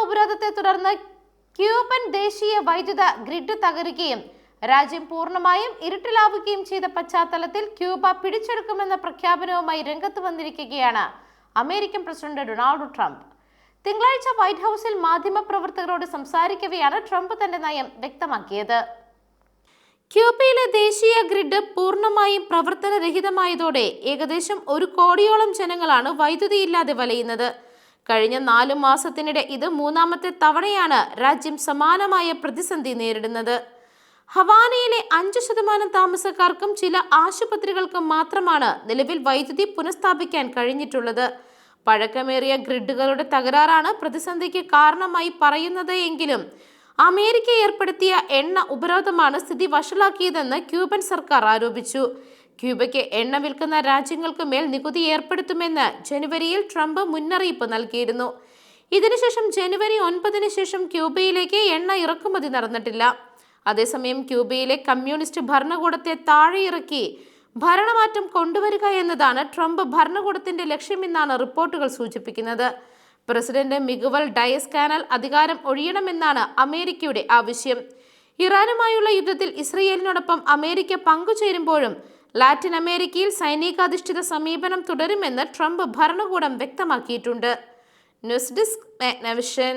ഉപരോധത്തെ തുടർന്ന് ക്യൂബൻ ദേശീയ വൈദ്യുത ഗ്രിഡ് തകരുകയും രാജ്യം പൂർണ്ണമായും ഇരുട്ടിലാവുകയും ചെയ്ത പശ്ചാത്തലത്തിൽ ക്യൂബ പിടിച്ചെടുക്കുമെന്ന പ്രഖ്യാപനവുമായി രംഗത്ത് വന്നിരിക്കുകയാണ് അമേരിക്കൻ പ്രസിഡന്റ് ഡൊണാൾഡ് ട്രംപ്. തിങ്കളാഴ്ച വൈറ്റ് ഹൌസിൽ മാധ്യമപ്രവർത്തകരോട് സംസാരിക്കവെയാണ് ട്രംപ് തന്റെ നയം വ്യക്തമാക്കിയത്. ക്യൂബയിലെ ദേശീയ ഗ്രിഡ് പൂർണ്ണമായും പ്രവർത്തനരഹിതമായതോടെ ഏകദേശം 1 കോടിയോളം ജനങ്ങളാണ് വൈദ്യുതിയില്ലാതെ വലയുന്നത്. കഴിഞ്ഞ 4 മാസത്തിനിടെ ഇത് 3ാമത്തെ തവണയാണ് രാജ്യം സമാനമായ പ്രതിസന്ധി നേരിടുന്നത്. ഹവാനയിലെ 5% താമസക്കാർക്കും ചില ആശുപത്രികൾക്കും മാത്രമാണ് നിലവിൽ വൈദ്യുതി പുനഃസ്ഥാപിക്കാൻ കഴിഞ്ഞിട്ടുള്ളത്. പഴക്കമേറിയ ഗ്രിഡുകളുടെ തകരാറാണ് പ്രതിസന്ധിക്ക് കാരണമായി പറയുന്നത് എങ്കിലും അമേരിക്ക ഏർപ്പെടുത്തിയ എണ്ണ ഉപരോധമാണ് സ്ഥിതി വഷളാക്കിയതെന്ന് ക്യൂബൻ സർക്കാർ ആരോപിച്ചു. ക്യൂബയ്ക്ക് എണ്ണ വിൽക്കുന്ന രാജ്യങ്ങൾക്ക് മേൽ നികുതി ഏർപ്പെടുത്തുമെന്ന് ജനുവരിയിൽ ട്രംപ് മുന്നറിയിപ്പ് നൽകിയിരുന്നു. ഇതിനുശേഷം ജനുവരി 9 ശേഷം ക്യൂബയിലേക്ക് എണ്ണ ഇറക്കുമതി നടന്നിട്ടില്ല. അതേസമയം ക്യൂബയിലെ കമ്മ്യൂണിസ്റ്റ് ഭരണകൂടത്തെ താഴെയിറക്കി ഭരണമാറ്റം കൊണ്ടുവരിക എന്നതാണ് ട്രംപ് ഭരണകൂടത്തിന്റെ ലക്ഷ്യമെന്നാണ് റിപ്പോർട്ടുകൾ സൂചിപ്പിക്കുന്നത്. പ്രസിഡന്റ് മിഗുവൽ ഡയസ് കാനൽ അധികാരം ഒഴിയണമെന്നാണ് അമേരിക്കയുടെ ആവശ്യം. ഇറാനുമായുള്ള യുദ്ധത്തിൽ ഇസ്രയേലിനോടൊപ്പം അമേരിക്ക പങ്കുചേരുമ്പോഴും ലാറ്റിൻ അമേരിക്കയിൽ സൈനികാധിഷ്ഠിത സമീപനം തുടരുമെന്ന് ട്രംപ് ഭരണകൂടം വ്യക്തമാക്കിയിട്ടുണ്ട്. News desk Magnavision.